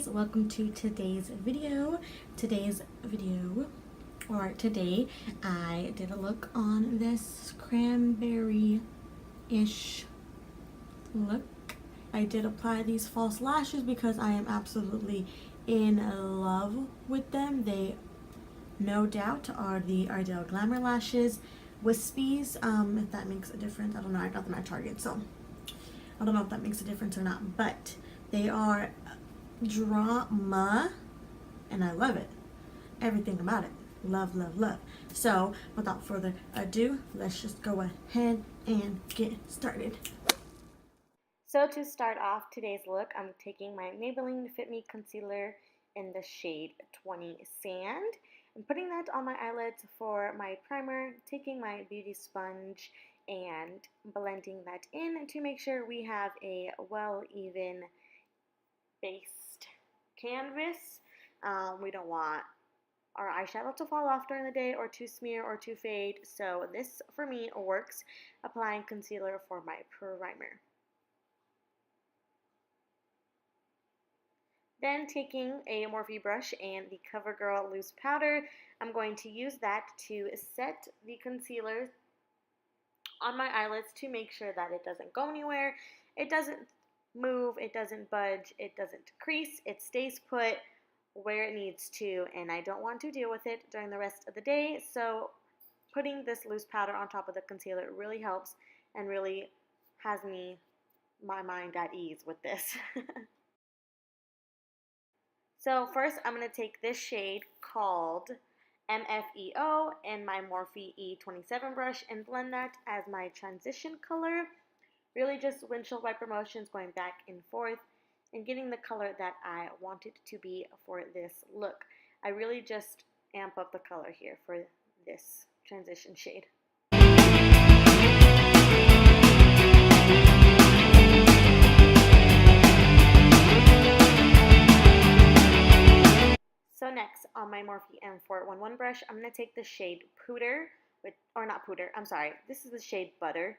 guys, welcome to today's video. Today I did a look on this cranberry-ish look. I did apply these false lashes because I am absolutely in love with them. They no doubt are the Ardell Glamour Lashes Wispies, if that makes a difference. I don't know, I got them at Target, so I don't know if that makes a difference or not, but they are drama and I love it. Everything about it. Love, love, love. So without further ado, let's just go ahead and get started. So to start off today's look, I'm taking my Maybelline Fit Me Concealer in the shade 20 Sand. I'm putting that on my eyelids for my primer, taking my beauty sponge and blending that in to make sure we have a well even based canvas. We don't want our eyeshadow to fall off during the day or to smear or to fade, so this for me works. Applying concealer for my primer. Then taking a Morphe brush and the Covergirl loose powder, I'm going to use that to set the concealer on my eyelids to make sure that it doesn't go anywhere, it doesn't move, it doesn't budge, it doesn't crease, it stays put where it needs to, and I don't want to deal with it during the rest of the day, so putting this loose powder on top of the concealer really helps and really has my mind at ease with this. So first I'm going to take this shade called MFEO and my Morphe E27 brush and blend that as my transition color. Really just windshield wiper motions going back and forth and getting the color that I want it to be for this look. I really just amp up the color here for this transition shade. So next, on my Morphe M411 brush, I'm going to take the shade This is the shade Butter.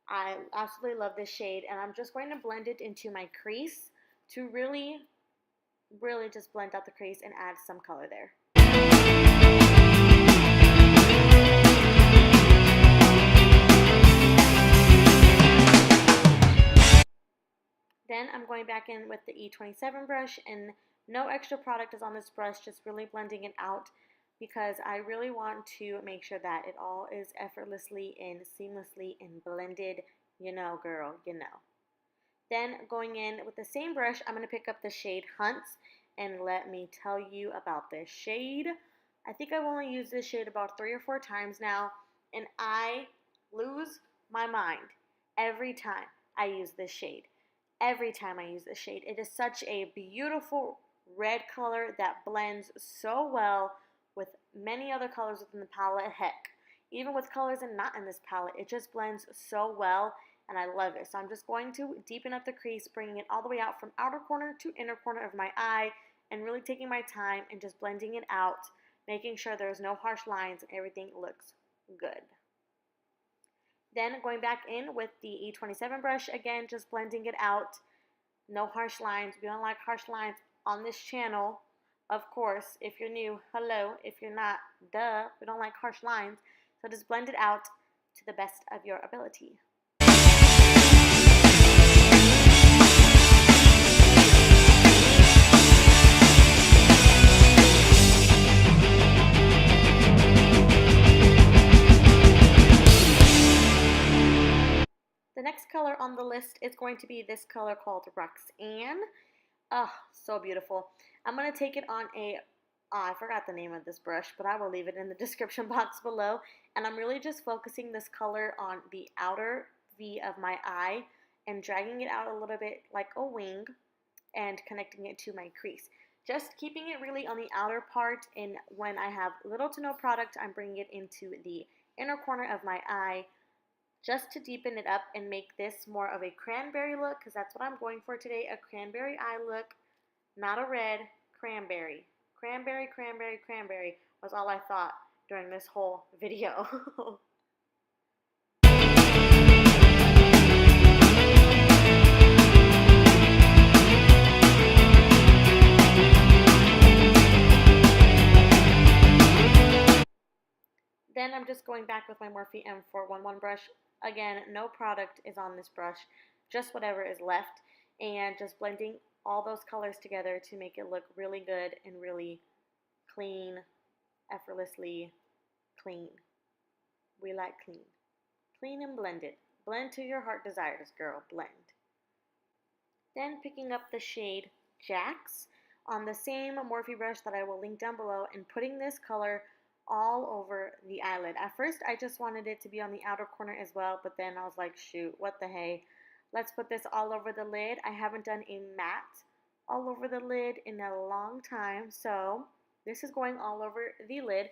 I absolutely love this shade, and I'm just going to blend it into my crease to really, really just blend out the crease and add some color there. Then I'm going back in with the E27 brush, and no extra product is on this brush, just really blending it out because I really want to make sure that it all is effortlessly and seamlessly and blended, you know, girl, you know. Then going in with the same brush, I'm going to pick up the shade Hunts, and let me tell you about this shade. I think I've only used this shade about 3 or 4 times now, and I lose my mind every time I use this shade. Every time I use this shade. It is such a beautiful red color that blends so well with many other colors within the palette. Heck, even with colors and not in this palette, it just blends so well, and I love it. So I'm just going to deepen up the crease, bringing it all the way out from outer corner to inner corner of my eye, and really taking my time and just blending it out, making sure there's no harsh lines and everything looks good. Then going back in with the E27 brush, again, just blending it out. No harsh lines. We don't like harsh lines on this channel. Of course, if you're new, hello. If you're not, duh. We don't like harsh lines. So just blend it out to the best of your ability. The next color on the list is going to be this color called Roxanne. Oh, so beautiful. I'm going to take it on I forgot the name of this brush, but I will leave it in the description box below. And I'm really just focusing this color on the outer V of my eye and dragging it out a little bit like a wing and connecting it to my crease. Just keeping it really on the outer part, and when I have little to no product, I'm bringing it into the inner corner of my eye, just to deepen it up and make this more of a cranberry look, because that's what I'm going for today, a cranberry eye look, not a red, cranberry. Cranberry, cranberry, cranberry was all I thought during this whole video. back with my Morphe M411 brush. Again, no product is on this brush, just whatever is left, and just blending all those colors together to make it look really good and really clean, effortlessly clean. We like clean. Clean and blended. Blend to your heart desires, girl. Blend. Then picking up the shade Jax on the same Morphe brush that I will link down below and putting this color all over the eyelid. At first, I just wanted it to be on the outer corner as well, but then I was like, shoot, what the hey. Let's put this all over the lid. I haven't done a matte all over the lid in a long time, so this is going all over the lid.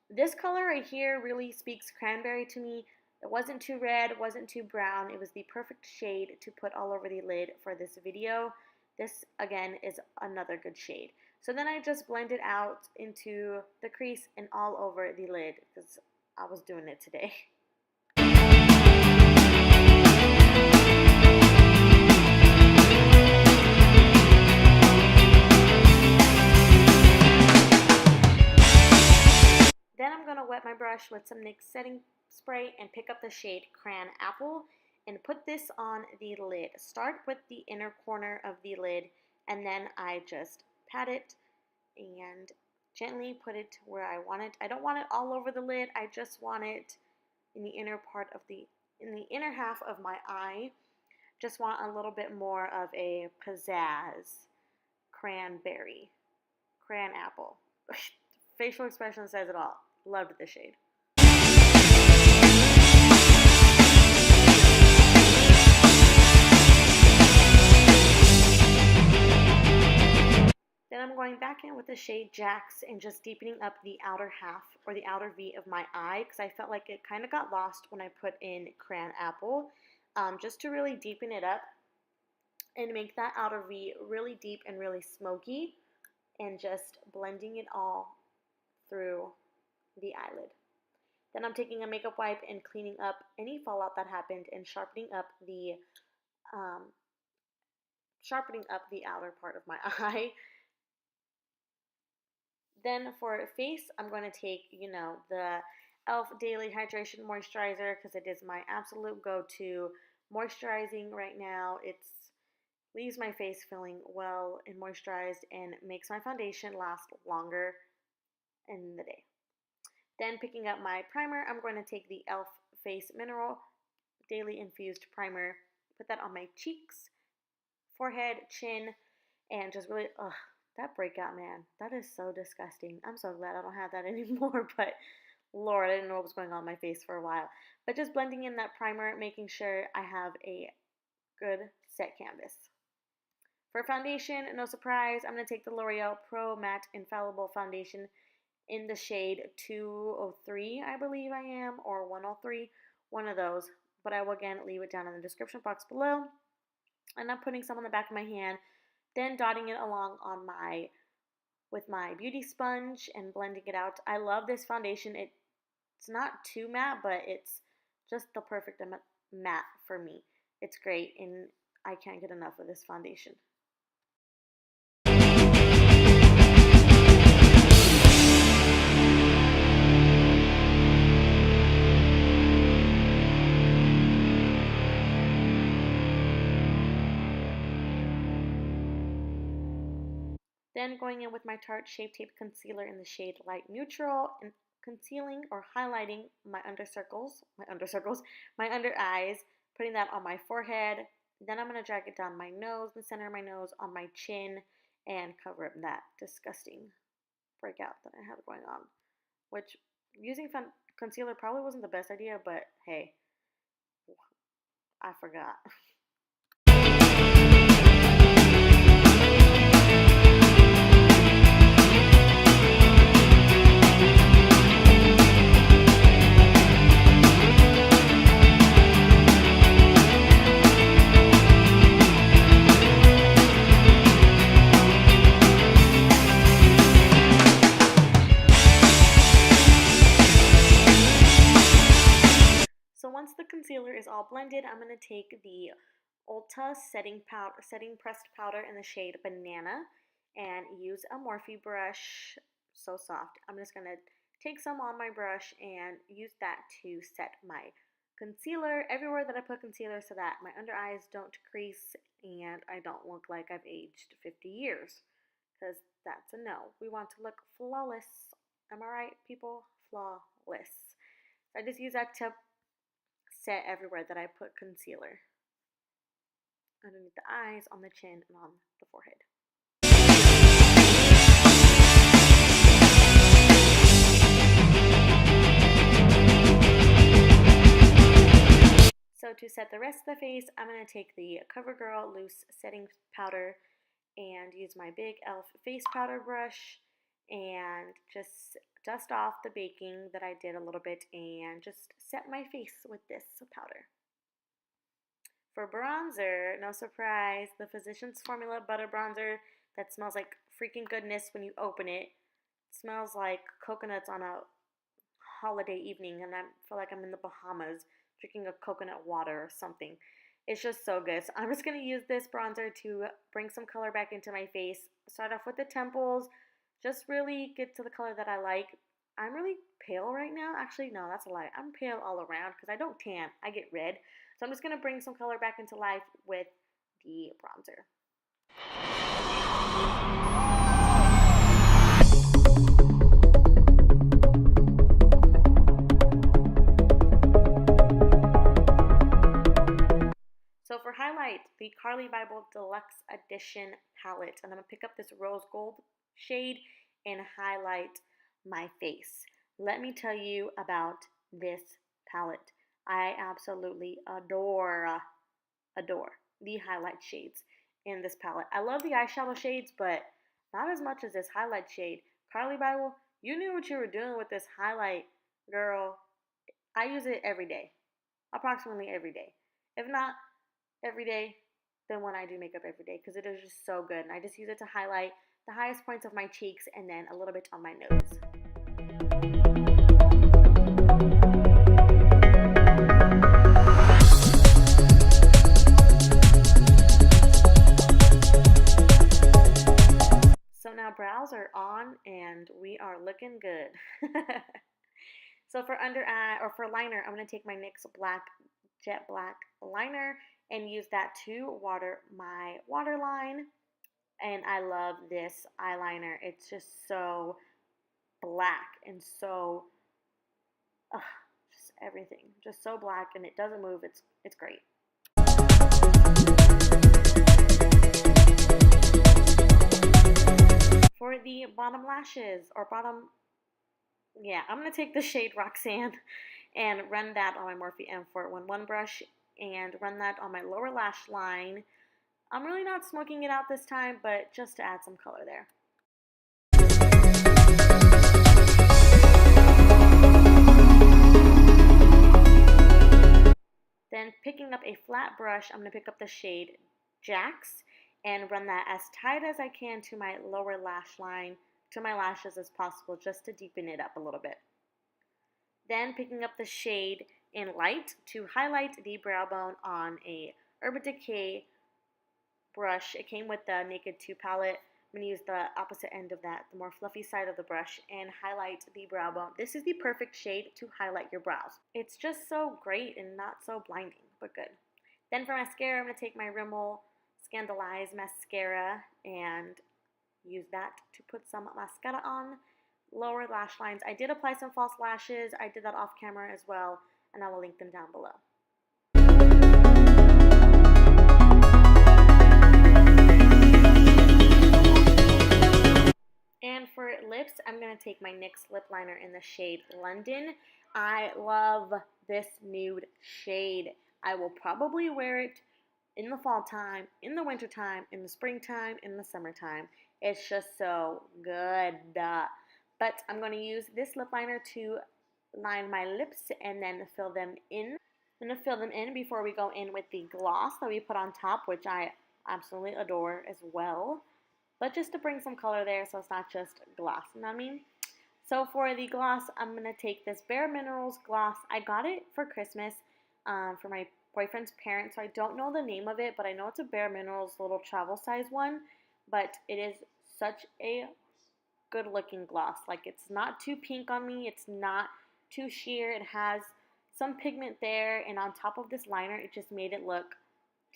This color right here really speaks cranberry to me. It wasn't too red, it wasn't too brown. It was the perfect shade to put all over the lid for this video. This, again, is another good shade. So then I just blend it out into the crease and all over the lid because I was doing it today. Then I'm going to wet my brush with some NYX setting spray and pick up the shade Cran Apple and put this on the lid. Start with the inner corner of the lid and then I just pat it and gently put it where I want it. I don't want it all over the lid. I just want it in the inner inner half of my eye. Just want a little bit more of a pizzazz cranberry, cran apple. Facial expression says it all. Loved the shade. Then I'm going back in with the shade Jax and just deepening up the outer half or the outer V of my eye because I felt like it kind of got lost when I put in Cran Apple. Just to really deepen it up and make that outer V really deep and really smoky and just blending it all through the eyelid. Then I'm taking a makeup wipe and cleaning up any fallout that happened and sharpening up the outer part of my eye. Then for face, I'm going to take, the e.l.f. Daily Hydration Moisturizer because it is my absolute go-to moisturizing right now. It leaves my face feeling well and moisturized and makes my foundation last longer in the day. Then picking up my primer, I'm going to take the e.l.f. Face Mineral Daily Infused Primer, put that on my cheeks, forehead, chin, and just really, that breakout, man, that is so disgusting. I'm so glad I don't have that anymore, but Lord, I didn't know what was going on my face for a while. But just blending in that primer, making sure I have a good set canvas. For foundation, no surprise, I'm going to take the L'Oreal Pro Matte Infallible Foundation in the shade 203, I believe I am, or 103, one of those. But I will again leave it down in the description box below. And I'm putting some on the back of my hand, then dotting it along on with my beauty sponge and blending it out. I love this foundation. It's not too matte, but it's just the perfect matte for me. It's great, and I can't get enough of this foundation. Then going in with my Tarte Shape Tape Concealer in the shade Light Neutral and concealing or highlighting my under eyes, putting that on my forehead. Then I'm going to drag it down my nose, the center of my nose, on my chin, and cover up that disgusting breakout that I have going on. Which, using concealer probably wasn't the best idea, but hey, I forgot. Once the concealer is all blended, I'm going to take the Ulta setting pressed powder in the shade Banana and use a Morphe brush, so soft. I'm just going to take some on my brush and use that to set my concealer everywhere that I put concealer so that my under eyes don't crease and I don't look like I've aged 50 years, because that's a no. We want to look flawless. Am I right, people? Flawless. So I just use that to set everywhere that I put concealer. Underneath the eyes, on the chin, and on the forehead. So to set the rest of the face, I'm going to take the CoverGirl Loose Setting Powder and use my big e.l.f. face powder brush and just dust off the baking that I did a little bit and just set my face with this powder. For bronzer, no surprise, the Physicians Formula Butter Bronzer that smells like freaking goodness when you open it. It smells like coconuts on a holiday evening, and I feel like I'm in the Bahamas drinking a coconut water or something. It's just so good. So I'm just going to use this bronzer to bring some color back into my face. Start off with the temples. Just really get to the color that I like. I'm really pale right now. Actually, no, that's a lie. I'm pale all around because I don't tan. I get red. So I'm just going to bring some color back into life with the bronzer. So for highlight, the Carli Bybel Deluxe Edition palette. And I'm going to pick up this rose gold shade and highlight my face. Let me tell you about this palette. I absolutely adore the highlight shades in this palette. I love the eyeshadow shades, but not as much as this highlight shade. Carli Bybel, you knew what you were doing with this highlight, girl. I use it every day, approximately every day. If not every day, then when I do makeup every day, because it is just so good. And I just use it to highlight the highest points of my cheeks and then a little bit on my nose. So now brows are on and we are looking good. So for under eye or for liner, I'm going to take my NYX Jet Black liner and use that to water my waterline. And I love this eyeliner. It's just so black and so just everything. Just so black, and it doesn't move. It's great. For the bottom lashes or bottom, yeah, I'm going to take the shade Roxanne and run that on my Morphe M411 brush and run that on my lower lash line. I'm really not smoking it out this time, but just to add some color there. Then picking up a flat brush, I'm going to pick up the shade Jax and run that as tight as I can to my lower lash line, to my lashes as possible, just to deepen it up a little bit. Then picking up the shade in Light to highlight the brow bone on a Urban Decay brush. It came with the Naked 2 palette. I'm going to use the opposite end of that, the more fluffy side of the brush, and highlight the brow bone. This is the perfect shade to highlight your brows. It's just so great and not so blinding, but good. Then for mascara, I'm going to take my Rimmel Scandalize mascara and use that to put some mascara on. Lower lash lines. I did apply some false lashes. I did that off camera as well, and I will link them down below. And for lips, I'm going to take my NYX lip liner in the shade London. I love this nude shade. I will probably wear it in the fall time, in the winter time, in the springtime, in the summertime. It's just so good. But I'm going to use this lip liner to line my lips and then fill them in. I'm going to fill them in before we go in with the gloss that we put on top, which I absolutely adore as well. But just to bring some color there so it's not just gloss, you know what I mean? So for the gloss, I'm going to take this Bare Minerals gloss. I got it for Christmas for my boyfriend's parents, so I don't know the name of it, but I know it's a Bare Minerals little travel size one. But it is such a good looking gloss. Like, it's not too pink on me, it's not too sheer, it has some pigment there, and on top of this liner, it just made it look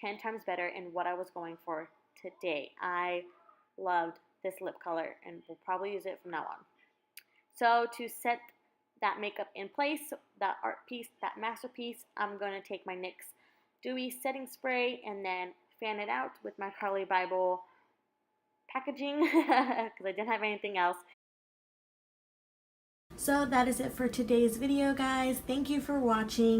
10 times better in what I was going for today. I loved this lip color and will probably use it from now on. So to set that makeup in place, that art piece, that masterpiece, I'm going to take my NYX Dewy setting spray and then fan it out with my Carly Bible packaging because I didn't have anything else. So that is it for today's video, guys. Thank you for watching.